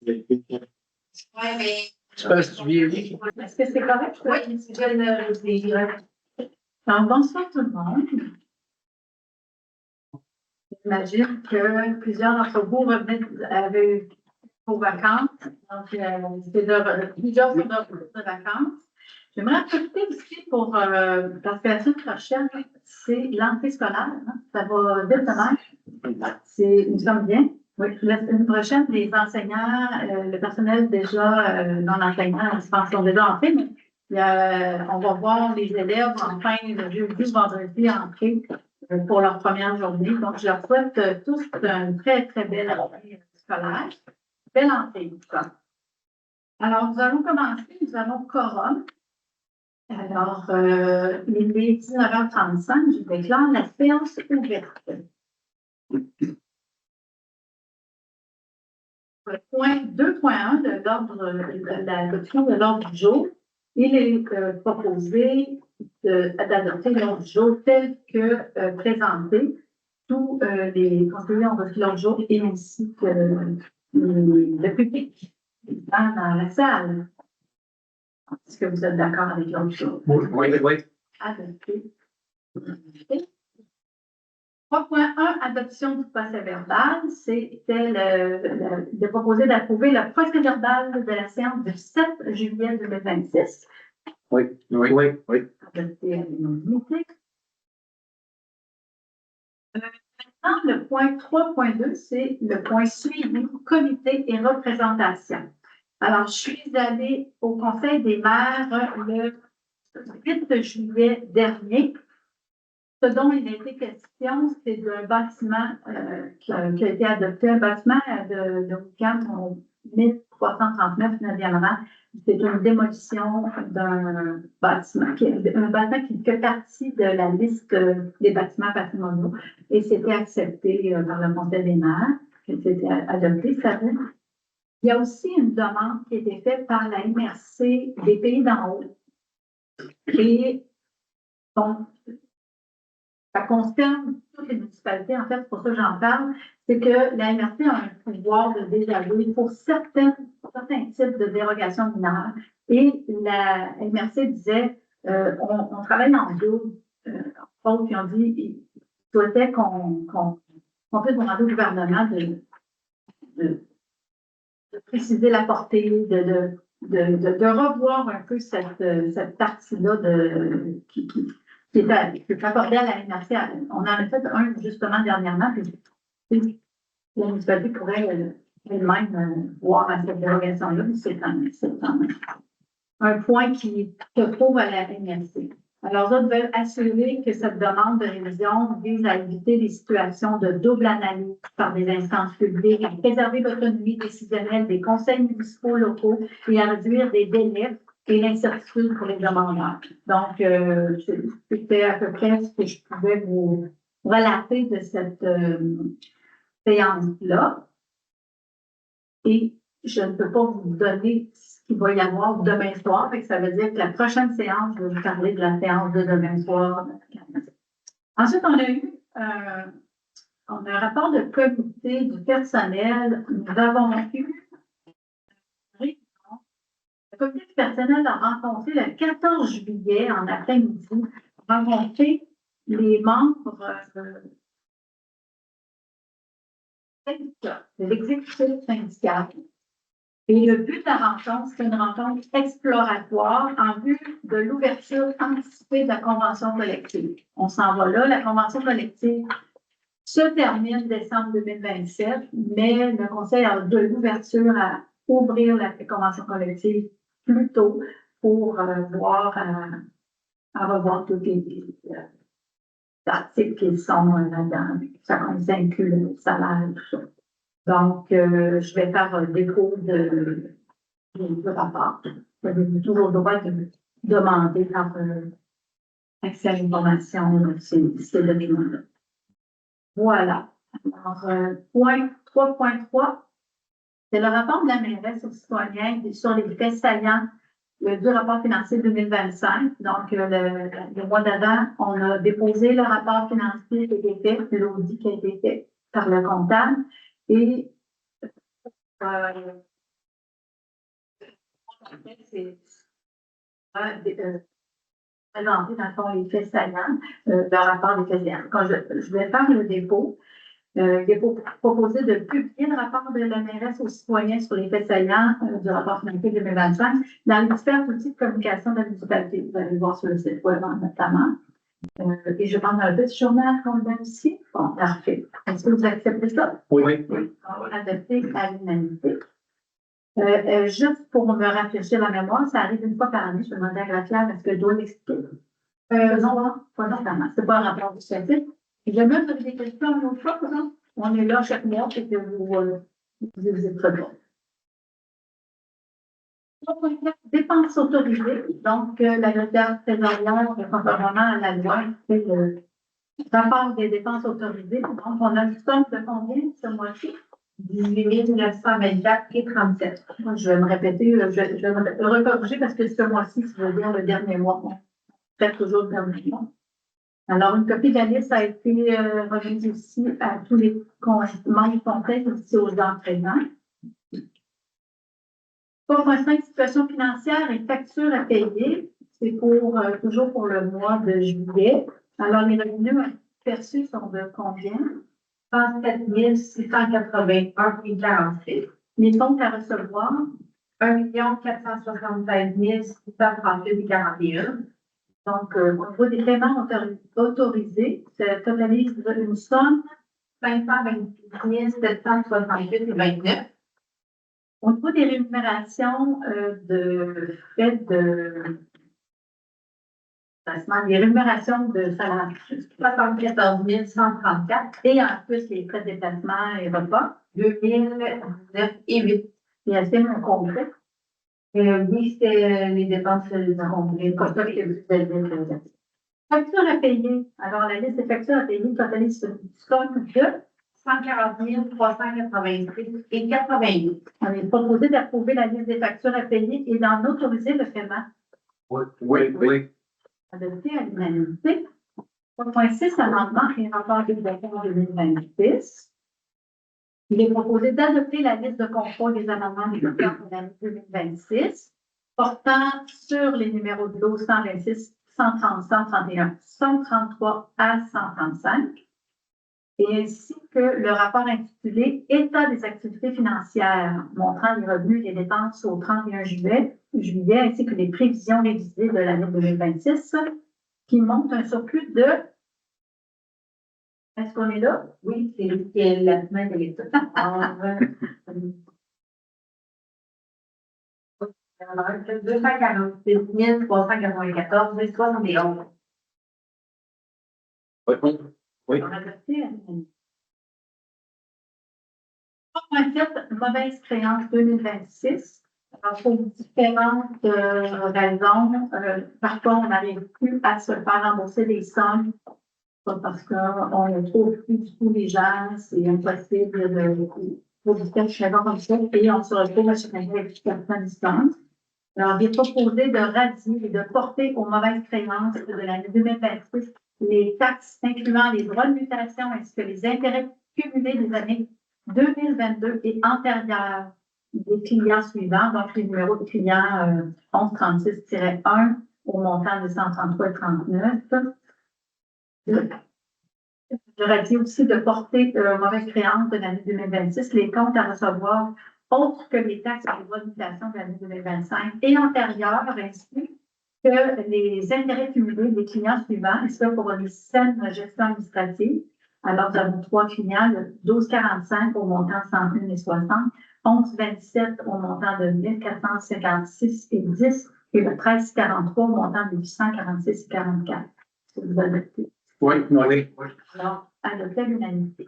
mais. C'est parce que tu vieillis. Est-ce que c'est correct? Oui, Bonsoir tout le monde. J'imagine que plusieurs d'entre vous avaient eu vos vacances. Donc, plusieurs sont de retour de vacances. J'aimerais profiter aussi parce que la semaine prochaine, c'est l'entrée scolaire. Hein? Ça va vite demain. Nous sommes bien. Oui, la semaine prochaine, les enseignants, le personnel déjà dans l'enseignement, je pense qu'ils sont déjà entrés, mais on va voir les élèves enfin le jeudi, vendredi entrer pour leur première journée. Donc, je leur souhaite tous une très, très belle année scolaire. Belle entrée, en tout cas. Alors, nous allons commencer. Nous allons quorum. Alors, il est 19h35. Je déclare la séance ouverte. Le point 2.1 de l'adoption de l'ordre du jour, il est proposé d'adopter l'ordre du jour tel que présenté. Tous les conseillers ont reçu l'ordre du jour et ainsi que le public dans la salle. Est-ce que vous êtes d'accord avec l'ordre du jour? Oui. Adopté. 3.1, adoption du procès-verbal, c'était de proposer d'approuver le procès-verbal de la séance du 7 juillet 2026. Oui. Adopté à l'unanimité. Maintenant, le point 3.2, c'est le point suivi, comité et représentation. Alors, je suis allée au Conseil des maires le 8 juillet dernier. Ce dont il a été question, c'est d'un bâtiment qui a été adopté, un bâtiment de Wickham en 1339, 9e rang. C'est une démolition d'un bâtiment, un bâtiment qui fait partie de la liste des bâtiments patrimoniaux et c'était accepté par le Conseil des maires, c'était adopté, ça veut. Il y a aussi une demande qui a été faite par la MRC des Pays d'en haut. Et donc, ça concerne toutes les municipalités. En fait, c'est pour ça que j'en parle. C'est que la MRC a un pouvoir de désavouer pour certains types de dérogations mineures. Et la MRC disait, on travaille en double. Puis on dit, ils souhaitaient qu'on puisse demander au gouvernement de préciser la portée, de revoir un peu cette partie-là qui est accordée à la MRC. On en a fait un justement dernièrement, puis la municipalité pourrait elle-même voir à cette dérogation-là, c'est un point qui se trouve à la MRC. Alors, eux veulent assurer que cette demande de révision vise à éviter des situations de double analyse par des instances publiques, à préserver l'autonomie décisionnelle des conseils municipaux locaux et à réduire des délais et l'incertitude pour les demandeurs. Donc, c'était à peu près ce que je pouvais vous relater de cette séance-là. Et je ne peux pas vous donner ce qu'il va y avoir demain soir. Ça veut dire que la prochaine séance, je vais vous parler de la séance de demain soir. Ensuite, on a eu un rapport de comité du personnel. Nous avons eu le comité du personnel a rencontré le 14 juillet en après-midi, rencontré les membres de l'exécutif syndical. Et le but de la rencontre, c'est une rencontre exploratoire en vue de l'ouverture anticipée de la convention collective. On s'en va là. La convention collective se termine décembre 2027, mais le Conseil a de l'ouverture à ouvrir la convention collective plus tôt pour voir à revoir toutes les articles qui sont là-dedans. Ça inclut le salaire, tout ça. Donc, je vais faire défaut du rapport. Vous avez toujours le droit de demander par accès à l'information ces documents-là. Voilà. Alors, point 3.3, c'est le rapport de la mairesse aux citoyens sur les faits saillants du rapport financier 2025. Donc, le mois d'avant, on a déposé le rapport financier qui a été fait, l'audit qui a été fait par le comptable. Et fait, c'est présenter dans le fond les faits saillants, le rapport des faits saillants. Quand je vais faire le dépôt, il est proposé de publier le rapport de la mairesse aux citoyens sur les faits saillants du rapport financier 2025 dans les différents outils de communication de la municipalité. Vous allez le voir sur le site web notamment. Et je pense dans le petit journal qu'on donne ici. Bon, parfait. Est-ce que vous acceptez ça? Oui. Oui. Adopté à l'unanimité. Juste pour me rafraîchir la mémoire, ça arrive une fois par année. Je demandais à Graciela, est-ce que je dois l'expliquer? Non, pas normalement. C'est pas un rapport législatif. Jamais vous avez des questions une autre fois, non? On est là chaque mois et que vous êtes très bon. Dépenses autorisées. Donc, la notaire trésorière, conformément à la loi, c'est le rapport des dépenses autorisées. Donc, on a une somme de combien ce mois-ci? 18 924,37. Moi, je vais me répéter, je vais me recorriger parce que ce mois-ci, ça veut dire le dernier mois. On fait toujours le dernier mois. Alors, une copie de la liste a été remise ici à tous les membres du conseil, ici aux gens présents. 3.5, situation financière et factures à payer. C'est pour toujours pour le mois de juillet. Alors, les revenus perçus sont de combien? 37 681,46. Les comptes à recevoir? 1 476 638,41. Donc, au niveau des paiements autorisés, ça totalise une somme 526 768,29. Au niveau des rémunérations de frais de placement, les rémunérations de salaire, 74 134, et en plus les frais de déplacement et repas, 2019 et 8. Et est-ce qu'il y a un complet? Oui, c'est les dépenses complètes. Comme ça que vous avez facture à payer. Alors, la liste des factures à payer totalise une somme de 140 386,88. On est proposé d'approuver la liste des factures à payer et d'en autoriser le paiement. Oui. Adopté à l'unanimité. 3.6, amendement et rapport de 2026. Il est proposé d'adopter la liste de contrôle des amendements des comptes de l'année 2026, portant sur les numéros de lot 126, 130, 131, 133 à 135, et ainsi que le rapport intitulé État des activités financières, montrant les revenus et les dépenses au 31 juillet, ainsi que les prévisions révisées de l'année 2026, qui montrent un surplus de... Est-ce qu'on est là? Oui, c'est la semaine de l'État. 246 394,71. Oui. On a adopté à l'unanimité. 3.7, mauvaise créance 2026. Alors, pour différentes raisons, parfois, on n'arrive plus à se faire rembourser des sommes, pas parce qu'on ne trouve plus du tout les gens, c'est impossible de différentes raisons comme ça, et on se retrouve à chaque année avec certaines distances. Alors, il est proposé de radier et de porter aux mauvaises créances de l'année 2026 les taxes incluant les droits de mutation ainsi que les intérêts cumulés des années 2022 et antérieures des clients suivants, donc les numéros de clients 1136-1 au montant de 133,39. Je radie aussi de porter mauvaise créance de l'année 2026 les comptes à recevoir autres que les taxes et les droits de mutation de l'année 2025 et antérieures, ainsi que les intérêts cumulés des clients suivants, et ça pour une saine gestion administrative. Alors, nous avons 3 clients, le 1245 au montant de 101,60, 1127 au montant de 1456,10 et le 1343 au montant de 846,44. Si vous adoptez. Oui. Alors, adopté à l'unanimité.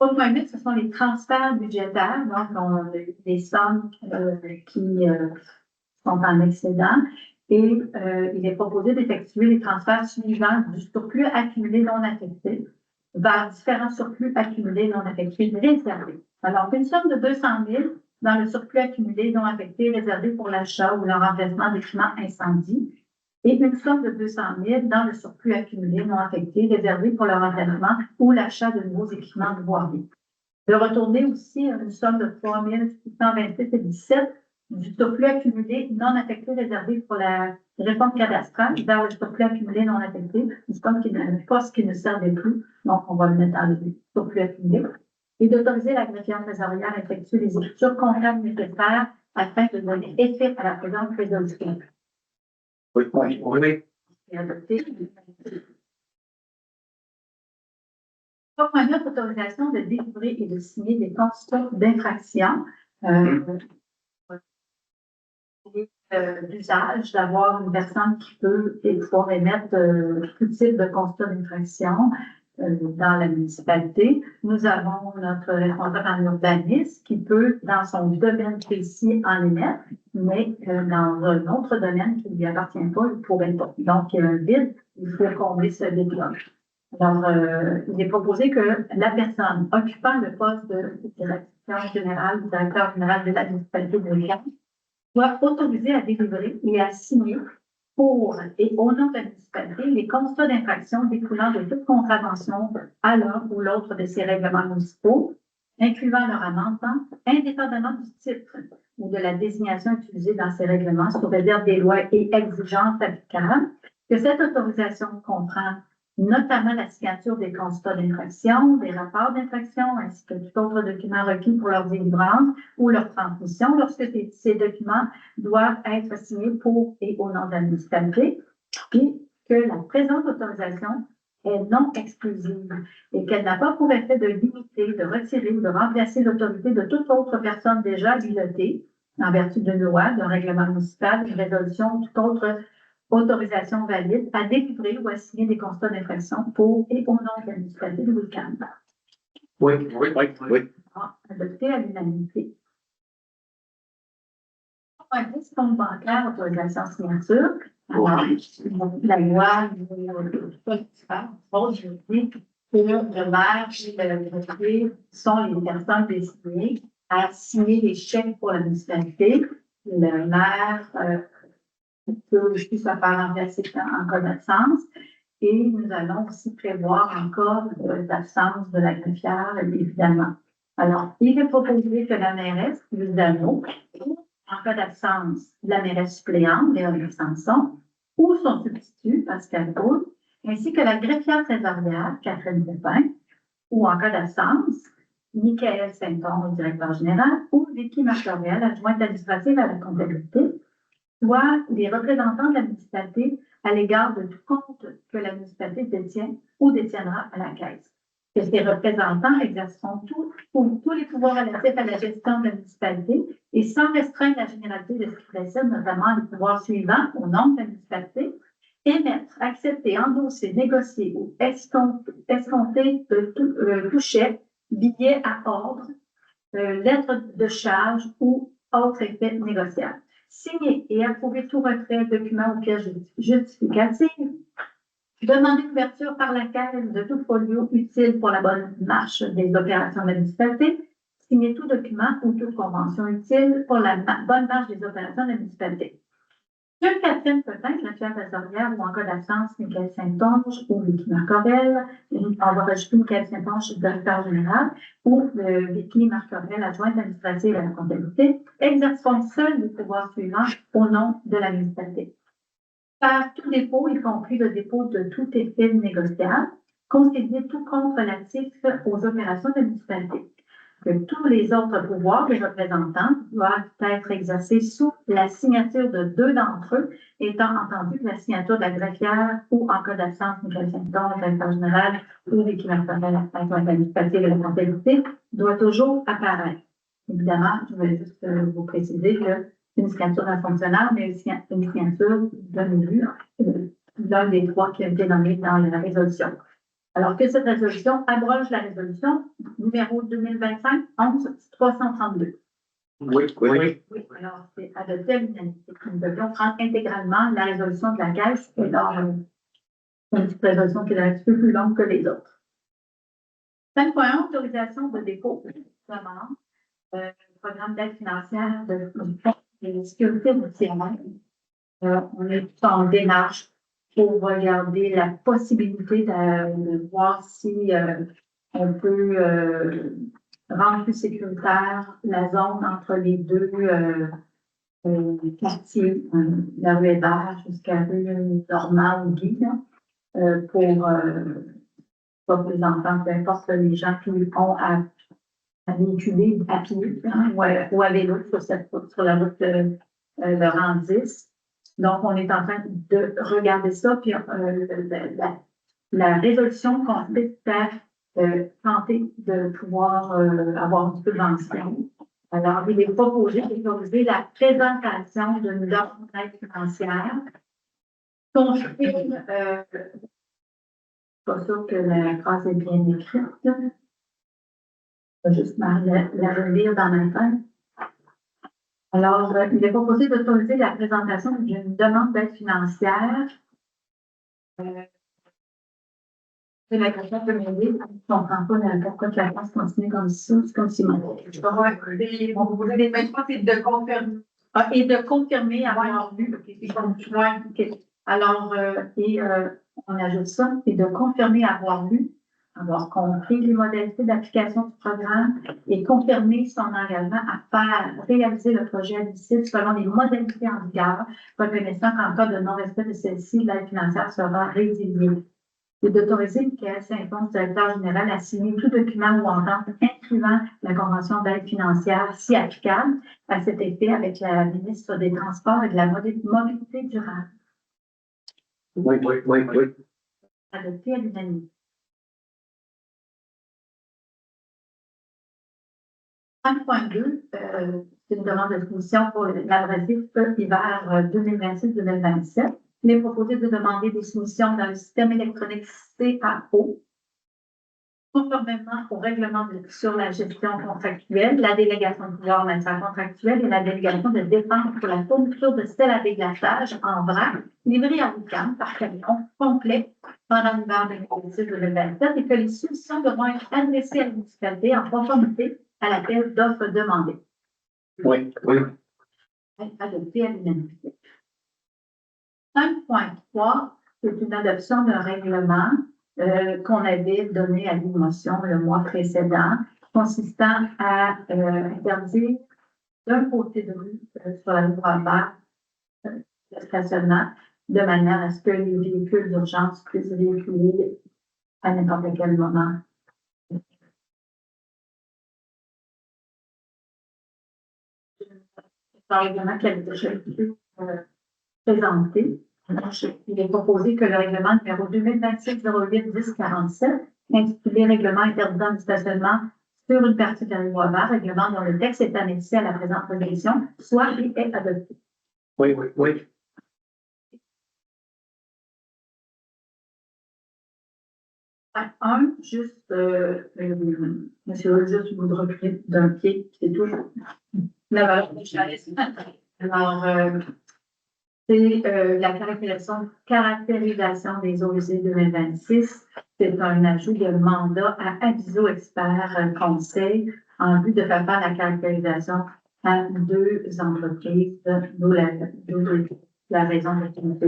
3.8, ce sont les transferts budgétaires. Donc, on a des sommes qui sont en excédent. Et il est proposé d'effectuer les transferts suivants du surplus accumulé non affecté vers différents surplus accumulés non affectés réservés. Alors, une somme de 200 000 dans le surplus accumulé non affecté réservé pour l'achat ou le remplacement d'équipements incendie et une somme de 200 000 dans le surplus accumulé non affecté réservé pour le remplacement ou l'achat de nouveaux équipements de voirie. De retourner aussi une somme de 3 626,17 du surplus accumulé non affecté réservé pour la réforme cadastrale vers le surplus accumulé non affecté, une somme qui ne poste qui ne servait plus, donc on va le mettre dans le surplus accumulé, et d'autoriser la greffière trésorière à effectuer les écritures comptables nécessaires afin de donner effet à la présente résolution. Oui. Et adopté. 3.9, autorisation de délivrer et de signer des constats d'infraction. L'usage d'avoir une personne qui peut et pouvoir émettre tout type de constat d'infraction dans la municipalité. Nous avons notre responsable en urbanisme qui peut, dans son domaine précis, en émettre, mais dans un autre domaine qui ne lui appartient pas, il ne pourrait pas. Donc, il y a un vide, il faut combler ce vide-là. Alors, il est proposé que la personne occupant le poste de directeur général ou directeur général de la municipalité de Lyon soit autorisée à délivrer et à signer pour et au nom de la municipalité les constats d'infraction découlant de toute contravention à l'un ou l'autre de ces règlements municipaux, incluant leur amendement, indépendamment du titre ou de la désignation utilisée dans ces règlements sous réserve des lois et exigences applicables, que cette autorisation comprend notamment la signature des constats d'infraction, des rapports d'infraction, ainsi que tout autre document requis pour leur délivrance ou leur transmission lorsque ces documents doivent être signés pour et au nom de la municipalité, et que la présente autorisation est non exclusive et qu'elle n'a pas pour effet de limiter, de retirer ou de remplacer l'autorité de toute autre personne déjà habilitée en vertu d'une loi, d'un règlement municipal, d'une résolution ou toute autre autorisation valide à délivrer ou à signer des constats d'infraction pour et au nom de la municipalité de Wickham. Oui. Adopté à l'unanimité. Compte bancaire, autorisation signature. Alors, la loi juridique que le maire et le préfet sont les personnes désignées à signer les chèques pour la municipalité. Le maire peut aussi se faire remplacer en cas d'absence. Et nous allons aussi prévoir en cas d'absence de la greffière, évidemment. Alors, il est proposé que la mairesse, Luce Dano, en cas d'absence, la mairesse suppléante, Véronique Sanson, ou son substitut, Pascal Paul, ainsi que la greffière trésorière, Catherine Pépin, ou en cas d'absence, Michael Saint-Onge, directeur général, ou Vicky Martoriel, adjointe administrative à la comptabilité, soit les représentants de la municipalité à l'égard de tout compte que la municipalité détient ou détiendra à la caisse. Que ces représentants exerceront tous les pouvoirs relatifs à la gestion de la municipalité et sans restreindre la généralité de ce qui précède, notamment les pouvoirs suivants au nom de la municipalité, émettre, accepter, endosser, négocier ou escompter tout chèque, billet à ordre, lettre de charge ou autre effet négociable. Signer et approuver tout retrait, document ou pièce justificative, demander l'ouverture par la caisse de tout folio utile pour la bonne marche des opérations de la municipalité, signer tout document ou toute convention utile pour la bonne marche des opérations de la municipalité. Que Catherine Pépin, greffière trésorière, ou en cas d'absence, Michael Saint-Onge ou Vicky Marcorel, on va rajouter Michael Saint-Onge, directeur général, ou Vicky Marcorel, adjointe administrative à la comptabilité, exerceront seuls les pouvoirs suivants au nom de la municipalité. Faire tout dépôt, y compris le dépôt de tout effet négociable, concéder tout compte relatif aux opérations de la municipalité. Que tous les autres pouvoirs des représentants doivent être exercés sous la signature de deux d'entre eux, étant entendu que la signature de la greffière ou en cas d'absence, Michael Saint-Onge, directeur général, ou Vicky Marcorel, adjointe administrative de la comptabilité, doit toujours apparaître. Évidemment, je vais juste vous préciser que une signature d'un fonctionnaire, mais une signature d'un élu, l'un des trois qui a été nommé dans la résolution. Alors que cette résolution abroge la résolution numéro 2025-11-332. Oui. Alors c'est adopté à l'unanimité. Nous devions prendre intégralement la résolution de la caisse et alors une petite résolution qui est un petit peu plus longue que les autres. 5.1, autorisation de dépôt de demande, programme d'aide financière du Fonds de sécurité routière. On est en démarche pour regarder la possibilité de voir si on peut rendre plus sécuritaire la zone entre les deux quartiers, la rue Hébert jusqu'à rue Normand ou Guy, là, pour pas que les enfants, peu importe les gens qui ont à véhiculer à pied hein, ou à vélo sur la route Laurent 10. Donc, on est en train de regarder ça, puis la résolution consiste à tenter de pouvoir avoir un petit peu d'anciens. Alors, il est proposé d'autoriser la présentation d'une demande d'aide financière. Confirme, pas sûr que la phrase est bien écrite. Je vais juste la relire dans ma tête. Alors, il est proposé d'autoriser la présentation d'une demande d'aide financière. C'est la question peut m'aider. Je ne comprends pas pourquoi la France continue comme ça. C'est comme si mon. Je peux voir. Vous voulez, mais je pense que c'est de confirmer. Ah, et de confirmer avoir vu. Okay. Alors, on ajoute ça, et de confirmer avoir vu, avoir compris les modalités d'application du programme et confirmer son engagement à réaliser le projet admissible selon les modalités en vigueur, reconnaissant qu'en cas de non-respect de celle-ci, l'aide financière sera résiliée. Et d'autoriser le caisse impose directeur général à signer tout document ou entente incluant la convention d'aide financière si applicable à cet effet avec la ministre des Transports et de la Mobilité durable. Oui. Adopté à l'unanimité. 5.2, c'est une demande de soumission pour l'adressif hiver 2026-2027. Il est proposé de demander des soumissions dans le système électronique CAO, conformément au règlement sur la gestion contractuelle, la délégation de pouvoir en matière contractuelle et la délégation de défense pour la fourniture de sel à déglaçage en vrac, livré à l'UQAM par camion complet pendant l'hiver 2026-2027 et que les soumissions devront être adressées à la municipalité en conformité à l'appel d'offres demandées. Oui. Adopté à l'unanimité. 5.3, c'est une adoption d'un règlement qu'on avait donné à l'émotion le mois précédent, consistant à interdire d'un côté de rue sur la rue Robert le stationnement, de manière à ce que les véhicules d'urgence puissent véhiculer à n'importe quel moment. C'est un règlement qui a déjà été présenté. Il est proposé que le règlement numéro 2026-08-1047, intitulé Règlement interdisant le stationnement sur une partie de la rue Boisvert, règlement dont le texte est annexé à la présente résolution, soit et est adopté. Oui. Juste, monsieur, juste vous de recruter d'un pied, c'est tout. La valeur de chaise. Alors, c'est la caractérisation des eaux usées 2026. C'est un ajout de mandat à Aviso Expert Conseil en vue de faire faire la caractérisation à deux entreprises, d'où la raison de l'utilité.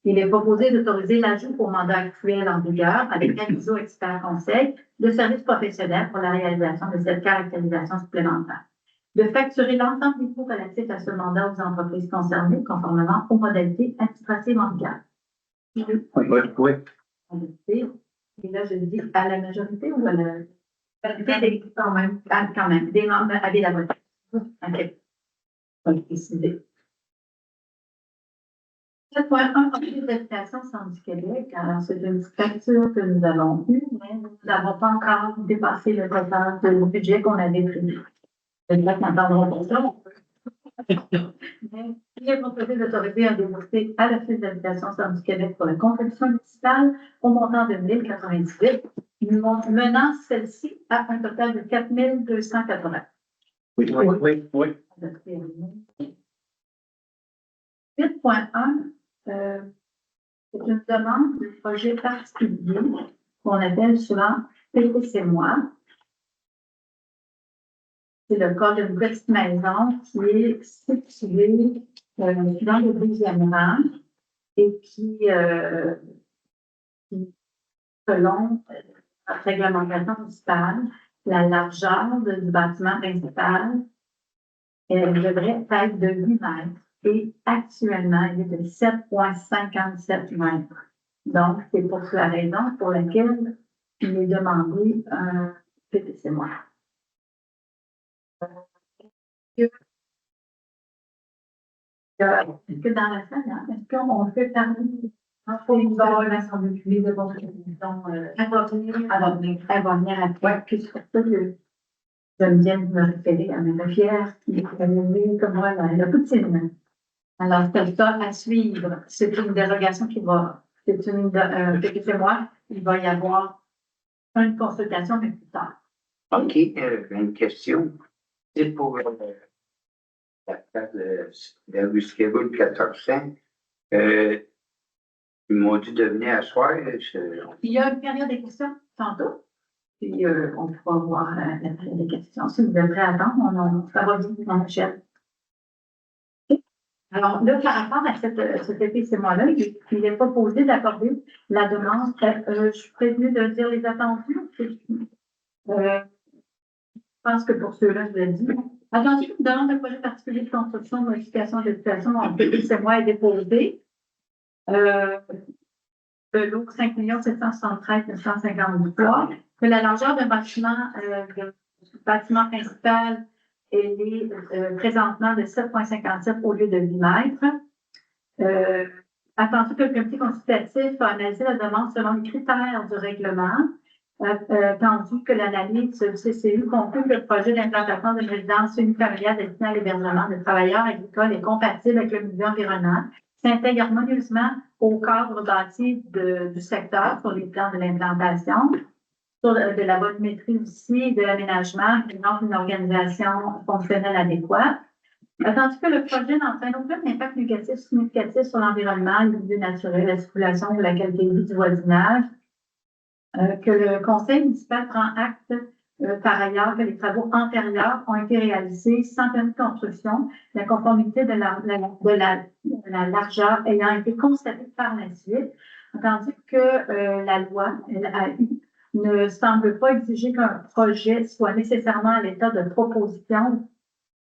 Il est proposé d'autoriser l'ajout au mandat actuel en vigueur avec Aviso Expert Conseil de services professionnels pour la réalisation de cette caractérisation supplémentaire. De facturer l'ensemble des coûts relatifs à ce mandat aux entreprises concernées, conformément aux modalités administratives en vigueur. Oui. Et là, je dis à la majorité ou à la majorité quand même, des membres à la vote. OK. On va décider. 7.1, Conseil d'habitation Centre du Québec. Alors, c'est une facture que nous avons eue, mais nous n'avons pas encore dépassé le total de budget qu'on avait prévu. Peut-être n'entendront pas ça. Il est proposé d'autoriser un déboursé à l'Office d'habitation Centre du Québec pour la contribution municipale au montant de 1 098, menant celle-ci à un total de 4 280. Oui. 8.1, c'est une demande de projet particulier qu'on appelle souvent PPC-moi. C'est le cas d'une petite maison qui est située dans le 12e rang et qui selon la réglementation municipale, la largeur du bâtiment principal, elle devrait être de 8 mètres et actuellement, elle est de 7,57 mètres. Donc, c'est pour la raison pour laquelle il est demandé un PPC noir. Est-ce que dans la salle, hein, est-ce qu'on peut parler pour une relation de public de construction? Elle va venir après. Puis c'est pour ça que je viens de me référer à ma fière qui est venue comme moi, la poutine. Alors, c'est le cas à suivre. C'est une dérogation qui va, c'est moi, il va y avoir une consultation, mais plus tard. OK, une question. C'est pour la place de la rue Skirboul 1400. Ils m'ont dit de venir asseoir. Il y a une période de questions tantôt, puis on pourra voir la période de questions. Si vous êtes prêts à attendre, ça va vite dans la chaîne. Alors, là, par rapport à cet épisode-là, il n'est pas posé d'accorder la demande. Je suis prévenue de dire les attendus. Je pense que pour ceux-là, je l'ai dit. Attendu qu'une demande de projet particulier de construction, de modification de l'habitation en PPC est déposée. De l'eau 5 773 953, que la largeur d'un bâtiment, du bâtiment principal, elle est présentement de 7,57 au lieu de 8 mètres. Attendu que le comité consultatif a analysé la demande selon les critères du règlement, attendu que l'analyse du CCU conclut que le projet d'implantation d'une résidence unifamiliale destinée à l'hébergement de travailleurs agricoles est compatible avec le milieu environnant, s'intègre harmonieusement au cadre bâti du secteur sur les plans de l'implantation, de la volumétrie aussi, de l'aménagement, présente une organisation fonctionnelle adéquate. Attendu que le projet n'entraîne aucun impact négatif significatif sur l'environnement, le milieu naturel, la circulation ou la qualité de vie du voisinage, que le conseil municipal prend acte par ailleurs que les travaux antérieurs ont été réalisés sans permis de construction, la conformité de la largeur ayant été constatée par la suite, tandis que la loi, ne semble pas exiger qu'un projet soit nécessairement à l'état de proposition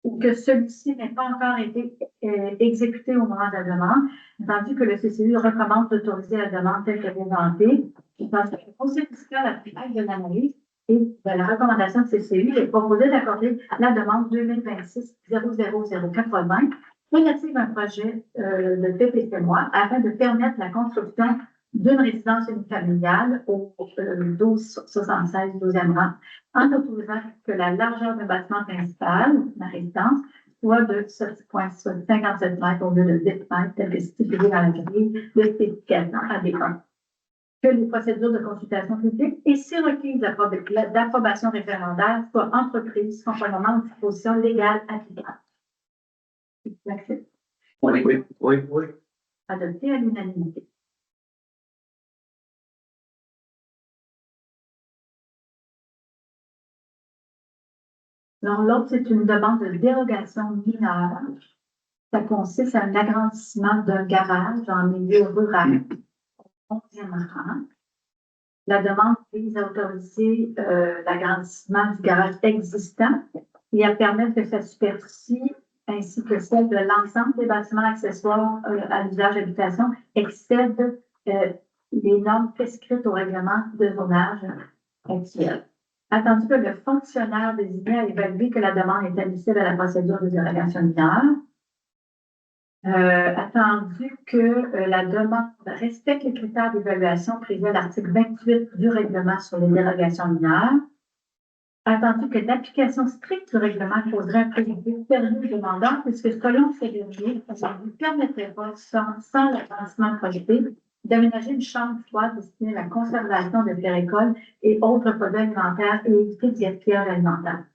ou que celui-ci n'ait pas encore été exécuté au moment de la demande, tandis que le CCU recommande d'autoriser la demande telle qu'elle est présentée. Je pense que le conseil municipal a pris acte de l'analyse et de la recommandation de CCU, il est proposé d'accorder la demande 2026-00080 relative à un projet de PPC afin de permettre la construction d'une résidence unifamiliale au 1276 12e rang, en autorisant que la largeur du bâtiment principal, la résidence, soit de 7,57 mètres au lieu de 10 mètres, tel que stipulé dans la grille de spécification à décor. Que les procédures de consultation publique et, si requise d'approbation référendaire, soient entreprises conformément aux dispositions légales applicables. Oui. Adopté à l'unanimité. Alors, l'autre, c'est une demande de dérogation mineure. Ça consiste à un agrandissement d'un garage en milieu rural, au 11e rang. La demande vise à autoriser l'agrandissement du garage existant et à permettre que sa superficie, ainsi que celle de l'ensemble des bâtiments accessoires à l'usage d'habitation, excède les normes prescrites au règlement de zonage actuel. Attendu que le fonctionnaire désigné a évalué que la demande est admissible à la procédure de dérogation mineure. Attendu que la demande respecte les critères d'évaluation prévus à l'article 28 du règlement sur les dérogations mineures. Attendu que l'application stricte du règlement poserait un préjudice sérieux demandant, puisque selon ces derniers, ça ne lui permettrait pas, sans l'agrandissement projeté, d'aménager une chambre froide destinée à la conservation de péricoles et autres produits alimentaires et éviter d'y gaspillage alimentaire.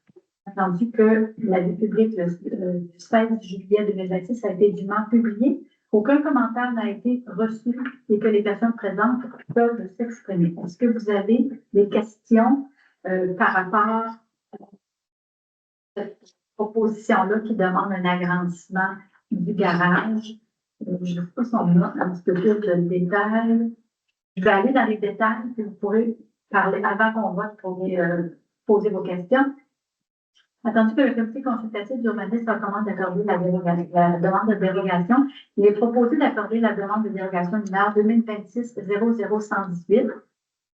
Attendu que l'avis public du 16 juillet 2026 a été dûment publié, aucun commentaire n'a été reçu et que les personnes présentes peuvent s'exprimer. Est-ce que vous avez des questions par rapport à cette proposition-là qui demande un agrandissement du garage? Je ne sais pas si on a un petit peu plus de détails. Je vais aller dans les détails, puis vous pourrez parler avant qu'on vote pour les poser vos questions. Attendu que le comité consultatif d'urbanisme recommande d'accorder la demande de dérogation, il est proposé d'accorder la demande de dérogation numéro 2026-00118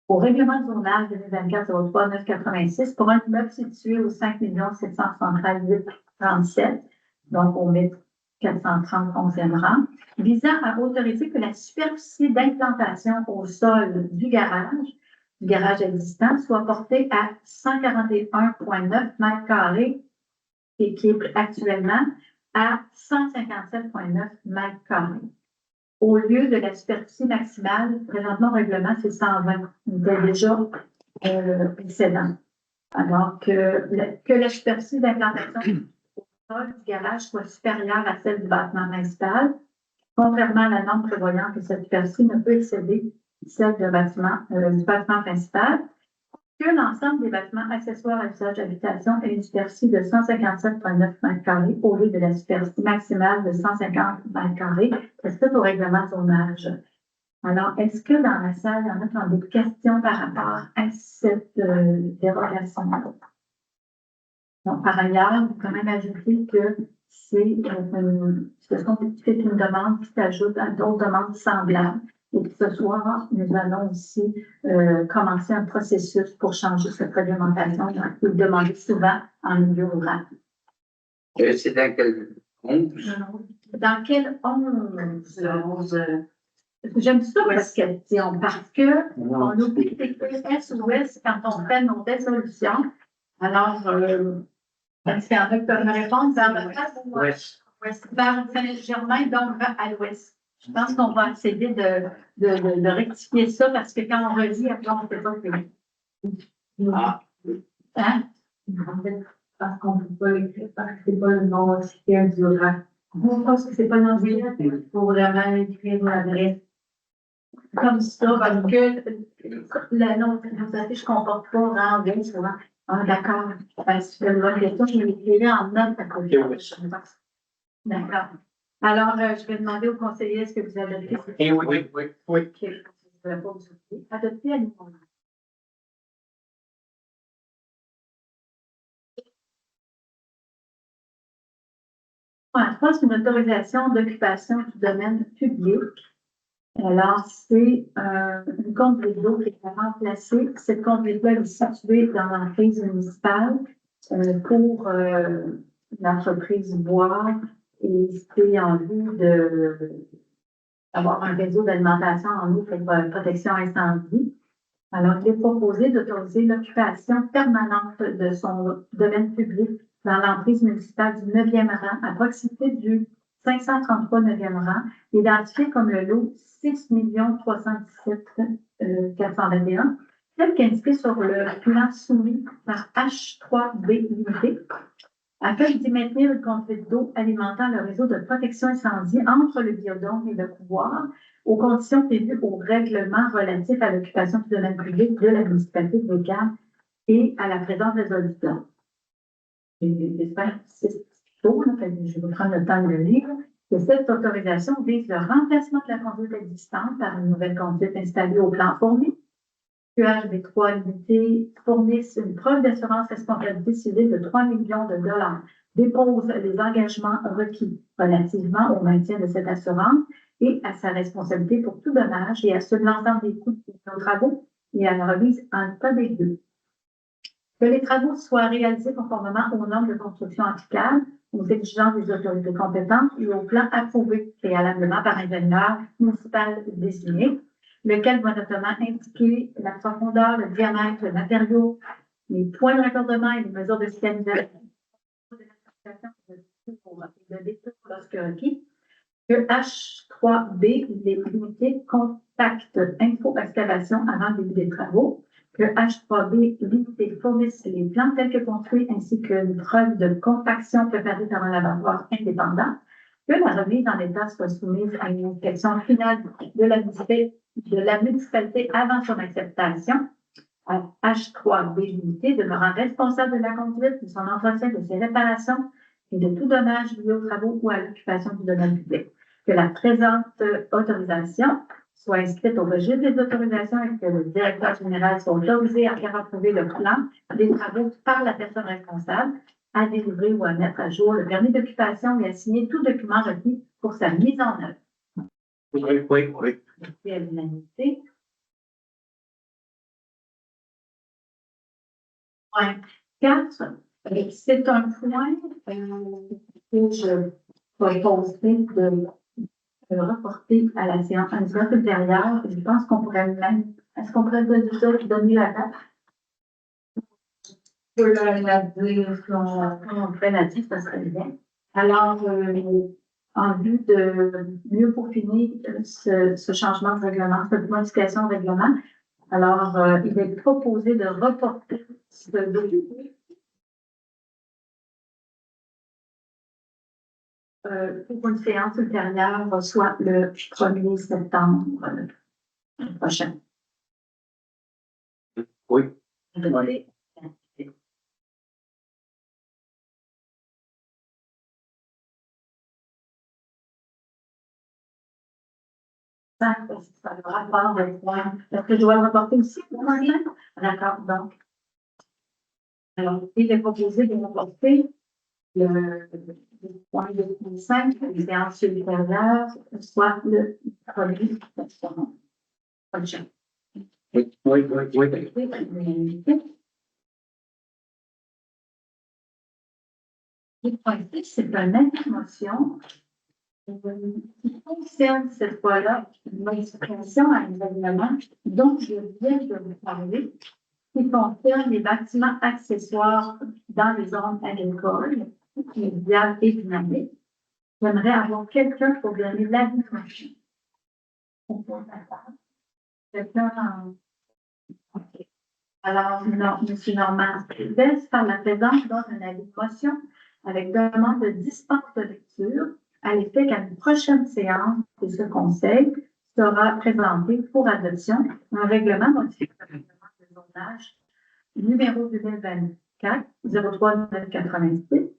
au règlement de zonage 2024-03-986 pour un immeuble situé au 5 773 837, donc au 1430 11e rang, visant à autoriser que la superficie d'implantation au sol du garage existant soit portée à 141,9 mètres carrés et qui est actuellement à 157,9 mètres carrés. Au lieu de la superficie maximale, présentement, au règlement, c'est 120. Il était déjà excédent. Alors que la superficie d'implantation au sol du garage soit supérieure à celle du bâtiment principal, contrairement à la norme prévoyant que cette superficie ne peut excéder celle du bâtiment principal, que l'ensemble des bâtiments accessoires à l'usage d'habitation ait une superficie de 157,9 mètres carrés au lieu de la superficie maximale de 150 mètres carrés, c'est au règlement de zonage. Alors, est-ce que dans la salle, il y en a qui ont des questions par rapport à cette dérogation? Donc, par ailleurs, il faut quand même ajouter que c'est une demande qui s'ajoute à d'autres demandes semblables. Et que ce soir, nous allons aussi commencer un processus pour changer cette réglementation qui est demandée souvent en milieu rural. C'est dans quel 11? Dans quel 11? J'aime ça votre question parce qu'on oublie d'écrire S-Ouest quand on fait nos résolutions. Alors, est-ce qu'il y en a qui peuvent me répondre vers le face ou Ouest. vers Saint-Germain, donc à l'ouest? Je pense qu'on va essayer de rectifier ça parce que quand on relit, après, on ne sait pas que Ah. Hein? Parce qu'on ne peut pas l'écrire, parce que c'est pas le nom officiel du RAC. Je pense que c'est pas dans le il faut vraiment écrire l'adresse. Comme ça, parce que le nom de l'organisation ne comporte pas rang souvent. Ah, d'accord. Parce que la question, je vais l'écrire en note à côté. D'accord. Alors, je vais demander au conseiller, est-ce que vous avez adopté? Oui. Ok, je ne vais pas vous oublier. Adopté à niveau. Je pense une autorisation d'occupation du domaine public. Alors, c'est une conduite d'eau qui est remplacée. Cette conduite-là est située dans l'entreprise municipale pour l'entreprise Bois et c'est en vue d'avoir un réseau d'alimentation en eau pour protection incendie. Alors, il est proposé d'autoriser l'occupation permanente de son domaine public dans l'emprise municipale du 9e rang, à proximité du 533 9e rang, identifié comme le lot 6 317 421, tel qu'indiqué sur le plan soumis par H3B Limité, afin d'y maintenir une conduite d'eau alimentant le réseau de protection incendie entre le biodôme et le couloir, aux conditions prévues au règlement relatif à l'occupation du domaine public de la municipalité de Bécane et à la présente résolution. J'espère que c'est chaud, je vais prendre le temps de le lire. Que cette autorisation vise le remplacement de la conduite existante par une nouvelle conduite installée au plan fourni. QHB3 Limité fournissent une preuve d'assurance responsabilité civile de 3 millions de dollars, dépose les engagements requis relativement au maintien de cette assurance et à sa responsabilité pour tout dommage et assume l'ensemble des coûts de nos travaux et à la remise en état des lieux. Que les travaux soient réalisés conformément aux normes de construction applicables, aux exigences des autorités compétentes et au plan approuvé préalablement par un ingénieur municipal désigné, lequel doit notamment indiquer la profondeur, le diamètre, le matériau, les points de raccordement et les mesures de signalisation de détour lorsque requis. Que H3B Limité contacte Info Excavation avant le début des travaux. Que H3B Limité fournisse les plans tels que construits ainsi qu'une preuve de compaction préparée par un laboratoire indépendant. Que la remise en état soit soumise à une inspection finale de la municipalité avant son acceptation. H3B Limité demeurant responsable de la conduite, de son entretien, de ses réparations et de tout dommage lié aux travaux ou à l'occupation du domaine public. Que la présente autorisation soit inscrite au registre des autorisations et que le directeur général soit autorisé à faire approuver le plan des travaux par la personne responsable, à délivrer ou à mettre à jour le permis d'occupation et à signer tout document requis pour sa mise en œuvre. Oui. Et à l'unanimité. Point 4, c'est un point que je proposerai de reporter à la séance ultérieure. Je pense qu'on pourrait même, est-ce qu'on pourrait déjà donner la date? Pour la dire, on ferait la dire, ça serait bien. Alors, en vue de mieux peaufiner ce changement de règlement, cette modification de règlement, alors, il est proposé de reporter ce dossier pour une séance ultérieure, soit le 1er septembre prochain. Oui. Oui. Ça, c'est le rapport de point. Est-ce que je dois le reporter aussi pour moi? D'accord, donc. Alors, il est proposé de reporter le point 2.5, les séances ultérieures, soit le 1er septembre prochain. Oui. Le point 6, c'est une information qui concerne cette fois-là une modification à un règlement dont je viens de vous parler, qui concerne les bâtiments accessoires dans les zones agricoles, viables et dynamiques. J'aimerais avoir quelqu'un pour donner l'administration. Quelqu'un OK. Alors, non, M. Normand laisse par la présence donne un avis de motion avec demande de dispense de lecture à l'effet qu'à une prochaine séance de ce conseil sera présenté pour adoption un règlement modifié le règlement de zonage numéro 2024-03986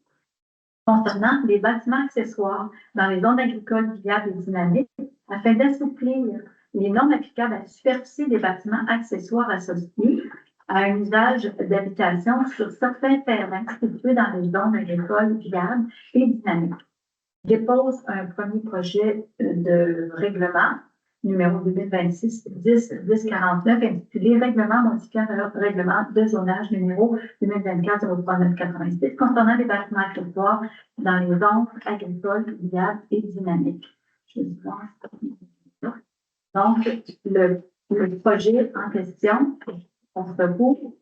concernant les bâtiments accessoires dans les zones agricoles viables et dynamiques afin d'assouplir les normes applicables à la superficie des bâtiments accessoires associés à un usage d'habitation sur certains terrains situés dans les zones agricoles viables et dynamiques. Dépose un premier projet de règlement numéro 2026-10-1049 intitulé Règlement modifiant le règlement de zonage numéro 2024-03986 concernant les bâtiments accessoires dans les zones agricoles viables et dynamiques. Donc, le projet en question, on se retrouve,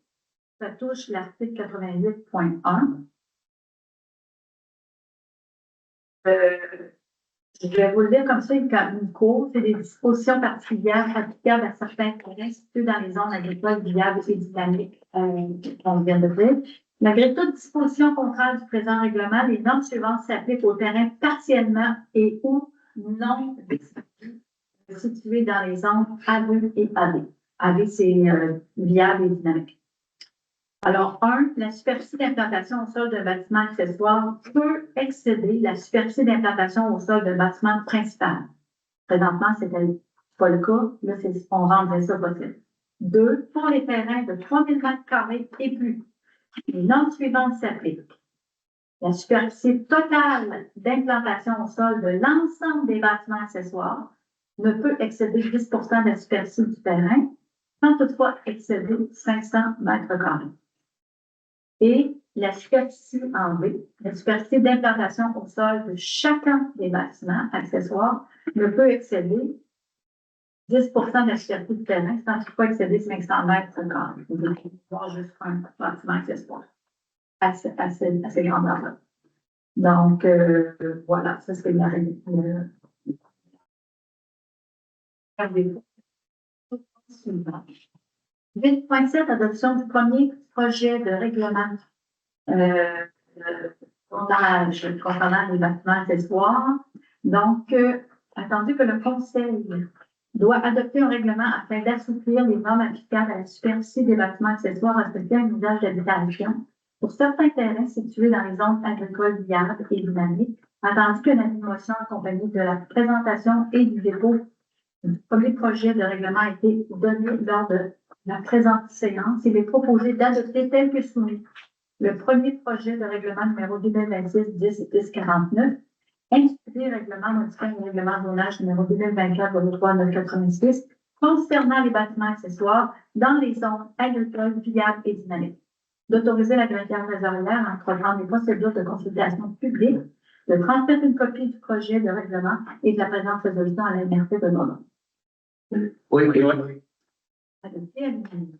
ça touche l'article 88.1. Je vais vous le dire comme ça, une cour, c'est des dispositions particulières applicables à certains terrains situés dans les zones agricoles viables et dynamiques qu'on vient de dire. Malgré toute disposition contraire du présent règlement, les normes suivantes s'appliquent aux terrains partiellement et ou non situés dans les zones AV et AD. AV, c'est viable et dynamique. Alors, 1, la superficie d'implantation au sol d'un bâtiment accessoire peut excéder la superficie d'implantation au sol d'un bâtiment principal. Présentement, c'était pas le cas. Là, on rendrait ça possible. 2, pour les terrains de 3000 m² et plus, les normes suivantes s'appliquent. La superficie totale d'implantation au sol de l'ensemble des bâtiments accessoires ne peut excéder 10 de la superficie du terrain, sans toutefois excéder 500 m². Et la superficie en V, la superficie d'implantation au sol de chacun des bâtiments accessoires ne peut excéder 10 de la superficie du terrain sans toutefois excéder 500 m². Vous devez voir juste un bâtiment accessoire assez grandeur. Donc, voilà, ça c'est la règle. 8.7, adoption du premier projet de règlement zonage concernant les bâtiments accessoires. Donc, attendu que le Conseil doit adopter un règlement afin d'assouplir les normes applicables à la superficie des bâtiments accessoires associés à un usage d'habitation pour certains terrains situés dans les zones agricoles viables et dynamiques, attendu que la motion accompagnée de la présentation et du dépôt Le premier projet de règlement a été donné lors de la présente séance. Il est proposé d'adopter tel que soumis le premier projet de règlement numéro 2026-10-1049, inscrit règlement modifiant le règlement de zonage numéro 2024-986 concernant les bâtiments accessoires dans les zones agricoles, viables et dynamiques. D'autoriser la greffière trésorière en programme des procédures de consultation publique, de transmettre une copie du projet de règlement et de la présente résolution à la MRC de Norman. Oui. Adopté à l'unanimité.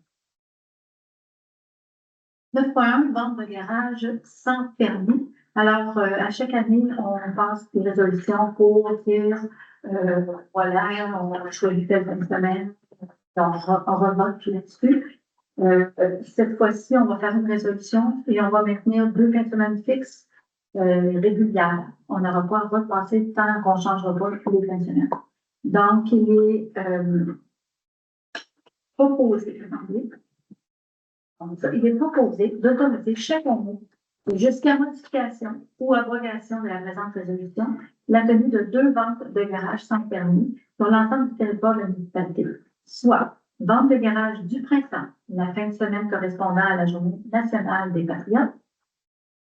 9.1, vente de garage sans permis. Alors, à chaque année, on passe des résolutions pour dire, voilà, on a choisi telle fin de semaine, on revote là-dessus. Cette fois-ci, on va faire une résolution et on va maintenir 2 fins de semaine fixes régulières. On n'aura pas à repasser tant qu'on ne changera pas tous les fins de semaine. Donc, il est proposé, d'autoriser chaque année, jusqu'à modification ou abrogation de la présente résolution, la tenue de 2 ventes de garage sans permis sur l'ensemble du territoire de la municipalité, soit vente de garage du printemps, la fin de semaine correspondant à la journée nationale des patriotes,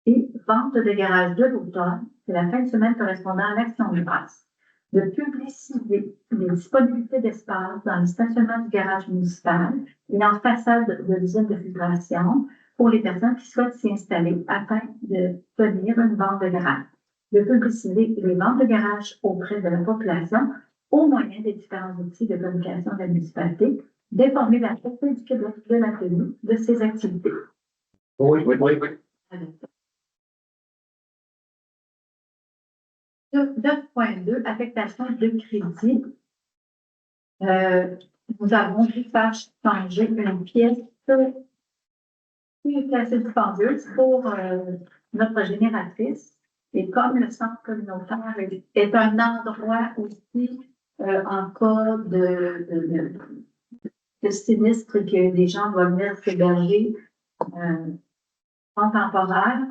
et vente de garage de l'automne, c'est la fin de semaine correspondant à l'Action de grâce. De publiciser les disponibilités d'espace dans le stationnement du garage municipal et en façade de l'usine de filtration pour les personnes qui souhaitent s'y installer afin de tenir une vente de garage. De publiciser les ventes de garage auprès de la population au moyen des différents outils de communication de la municipalité, d'informer la Sûreté du Québec de la tenue de ces activités. Oui. 9.2, affectation de crédit. Nous avons dû faire changer une pièce qui est assez dispendieuse pour notre génératrice. Et comme le centre communautaire est un endroit aussi en cas de sinistre que les gens doivent venir s'héberger en temporaire,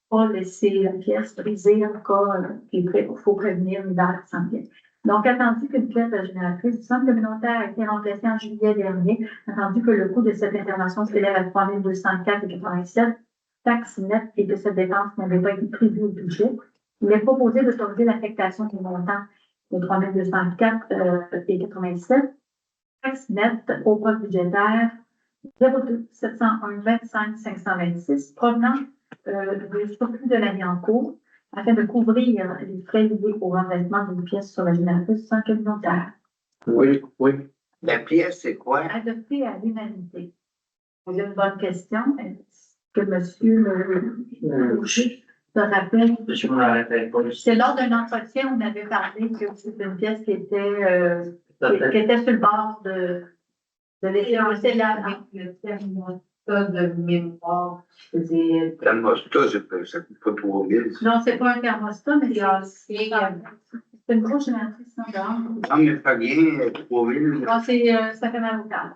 pas laisser la pièce brisée en cas, il faut prévenir l'hiver qui s'en vient. Donc, attendu qu'une pièce de génératrice du centre communautaire a été remplacée en juillet dernier, attendu que le coût de cette intervention s'élève à 3 204,87 taxes nettes et que cette dépense n'avait pas été prévue au budget, il est proposé d'autoriser l'affectation du montant de 3 204,87 taxes nettes au poste budgétaire 02 701 25 526 provenant du surplus de l'année en cours afin de couvrir les frais liés au remplacement d'une pièce sur la génératrice du centre communautaire. Oui. La pièce, c'est quoi? Adopté à l'unanimité. C'est une bonne question. Est-ce que monsieur le juge se rappelle? Je me rappelle pas. C'est lors d'un entretien, on avait parlé que c'était une pièce qui était sur le bord de l'échéancier là. Le terme de mémoire, je faisais. La Mosta, ça coûte pas 3 000. Non, c'est pas un thermostat, mais c'est une grosse génératrice sans dehors. Non, mais pas bien, 3 000. Non, ça fait mal au cœur.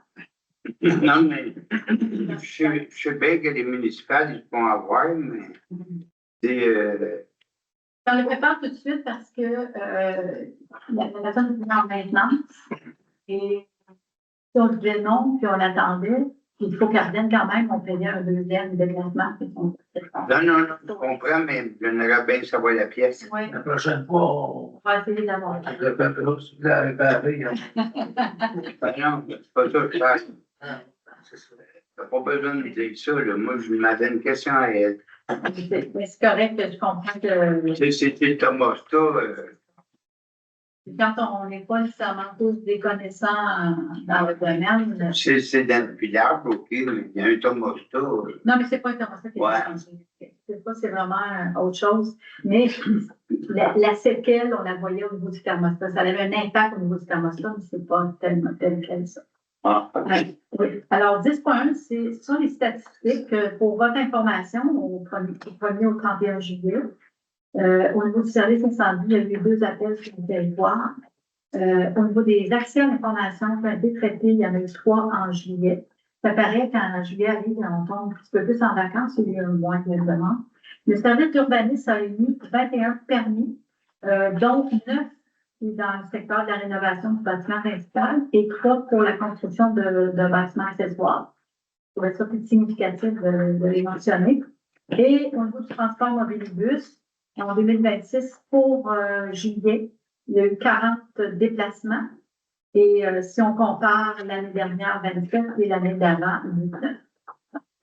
Non, mais je sais bien que les municipales, ils vont avoir, mais c'est. On le prépare tout de suite parce que la personne est venue en maintenance et si on disait non, puis on l'attendait, il faut qu'elle revienne quand même, on payait un deuxième déplacement. Non, je comprends, mais j'aimerais bien savoir la pièce. Oui, La prochaine fois, on va essayer d'avoir. on le fait plus, la réparer. Ben non, c'est pas ça que ça. T'as pas besoin de dire ça, là. Moi, je m'avais une question à elle. Mais c'est correct que je comprends que C'était le thermostat. quand on n'est pas nécessairement tous des connaissants dans le domaine. C'est dans le village, OK, mais il y a un thermostat. Non, mais c'est pas un thermostat qui est changé. C'est vraiment autre chose. Mais la séquelle, on la voyait au niveau du thermostat. Ça avait un impact au niveau du thermostat, mais c'est pas tellement tel quel ça. Ah, OK. Oui. Alors, 10.1, c'est sur les statistiques. Pour votre information, au 1er au 31 juillet, au niveau du service incendie, il y a eu 2 appels sur le territoire. Au niveau des accès à l'information qui ont été traités, il y en a eu 3 en juillet. Ça paraît qu'en juillet arrive, on tombe un petit peu plus en vacances, il y a eu moins de demandes. Le service d'urbanisme a émis 21 permis, dont 9 et dans le secteur de la rénovation du bâtiment principal et 3 pour la construction de bâtiments accessoires. Je trouvais ça plus significatif de les mentionner. Et au niveau du transport mobilibus, en 2026, pour juillet, il y a eu 40 déplacements. Et si on compare l'année dernière, 27, et l'année d'avant, 19.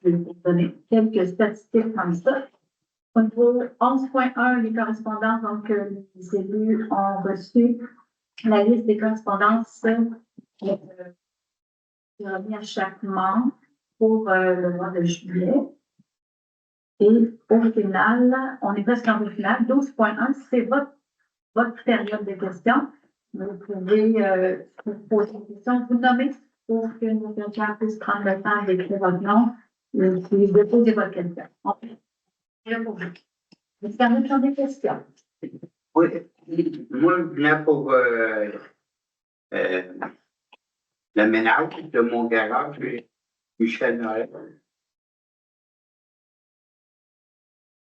Je vais vous donner quelques statistiques comme ça. Au niveau 11.1, les correspondances, donc les élus ont reçu la liste des correspondances remis à chaque membre pour le mois de juillet. Et au final, on est presque en final. 12.1, c'est votre période de questions. Vous pouvez vous poser des questions, vous nommer pour que nos secrétaires puissent prendre le temps d'écrire votre nom et puis de poser votre question. Est-ce qu'il y en a qui ont des questions? Oui, moi, je venais pour le ménage de mon garage, Michel Noël.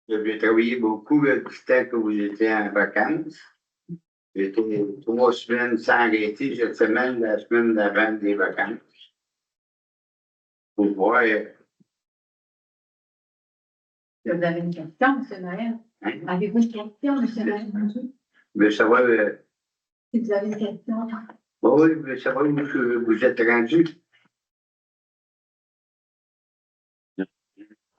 J'ai travaillé beaucoup du temps que vous étiez en vacances. J'étais 3 semaines sans arrêter, cette semaine, la semaine d'avant des vacances. Pour voir. Vous avez une question, M. Noël? Hein? Avez-vous une question, M. Noël? Je veux savoir. Si vous avez une question. Oui, je veux savoir où vous êtes rendu.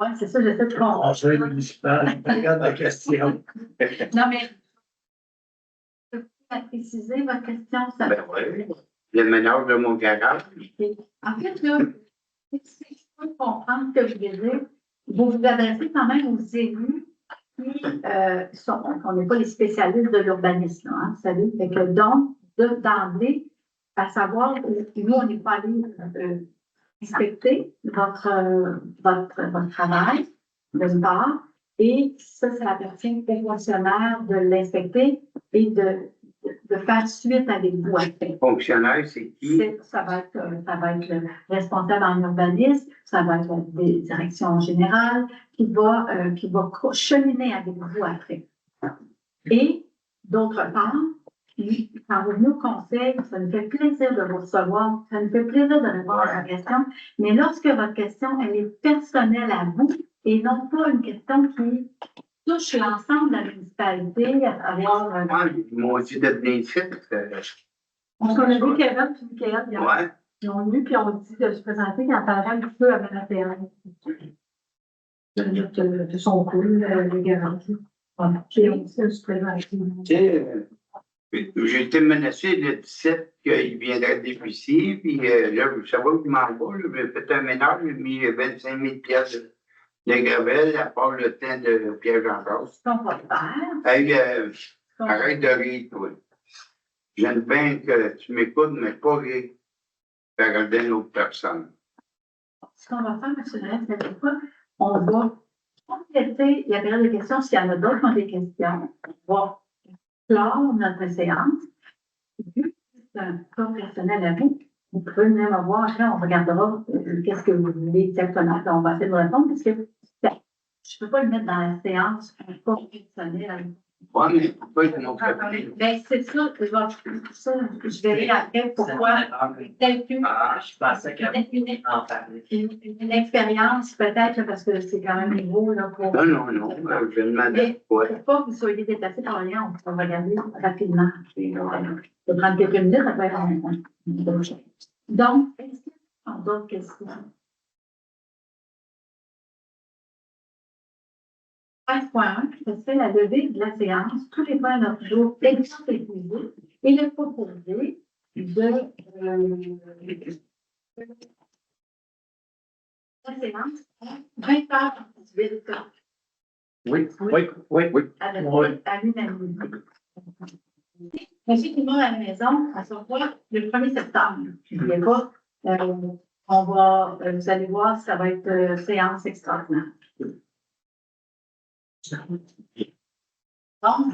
Oui, c'est ça, j'essaie de comprendre. Conseil municipal, regarde la question. Non, mais vous pouvez préciser votre question. Ça... Ben oui, le ménage de mon garage. En fait, là, si je peux comprendre ce que je veux dire, vous vous adressez quand même aux élus qui on n'est pas les spécialistes de l'urbanisme, hein, vous savez. Fait que donc, d'emblée, à savoir, nous, on n'est pas allé inspecter votre travail, d'une part, et ça appartient aux fonctionnaires de l'inspecter et de faire suite avec vous. Fonctionnaire, c'est qui? Ça va être le responsable en urbanisme, ça va être la direction générale qui va cheminer avec vous après. Et d'autre part, quand vous venez au conseil, ça nous fait plaisir de vous recevoir, ça nous fait plaisir de répondre à la question, mais lorsque votre question, elle est personnelle à vous et non pas une question qui touche l'ensemble de la municipalité, à savoir... Ils m'ont dit de venir ici. On a vu Kevin puis Michael, Ouais. ils ont vu puis on dit de se présenter quand parlera un petit peu avant la terrain. De son cool, les garanties. Puis on sait se présenter. J'ai été menacé le 17 qu'il viendrait déficit, puis là, je savais où il m'en va. J'ai fait un ménage, j'ai mis 25 000 piastres de gravel, à part le temps de Pierre-Jean-Charles. Ce qu'on va faire... Hey, arrête de rire, toi. J'aime bien que tu m'écoutes, mais pas rire. Faire regarder une autre personne. Ce qu'on va faire, M. Noël, c'est quoi? On va compléter la période de questions. S'il y en a d'autres qui ont des questions, on va clore notre séance. Vu que c'est un cas personnel à vous, vous pouvez venir me voir. Après, on regardera qu'est-ce que vous voulez exactement. On va essayer de vous répondre parce que je ne peux pas le mettre dans la séance un cas personnel. Oui, mais pourquoi ils m'ont fait venir? Ben, c'est ça, je verrai après pourquoi. Peut-être Je pensais qu'elle en parlait. une expérience, peut-être, parce que c'est quand même nouveau. Là, pour... Non, je demandais pourquoi. Pour pas que vous soyez déplacé par rien, on va regarder rapidement. Ça prendre quelques minutes, ça peut être un. Donc, est-ce qu'il y a d'autres questions? 13.1, ça fait la levée de la séance. Tous les points de notre jour sont épuisés. Il est proposé de la séance à 20h18. Oui. Adopté à l'unanimité. Monsieur tout le monde à la maison, on se revoit le 1er septembre. N'oubliez pas, vous allez voir, ça va être séance extraordinaire. Donc,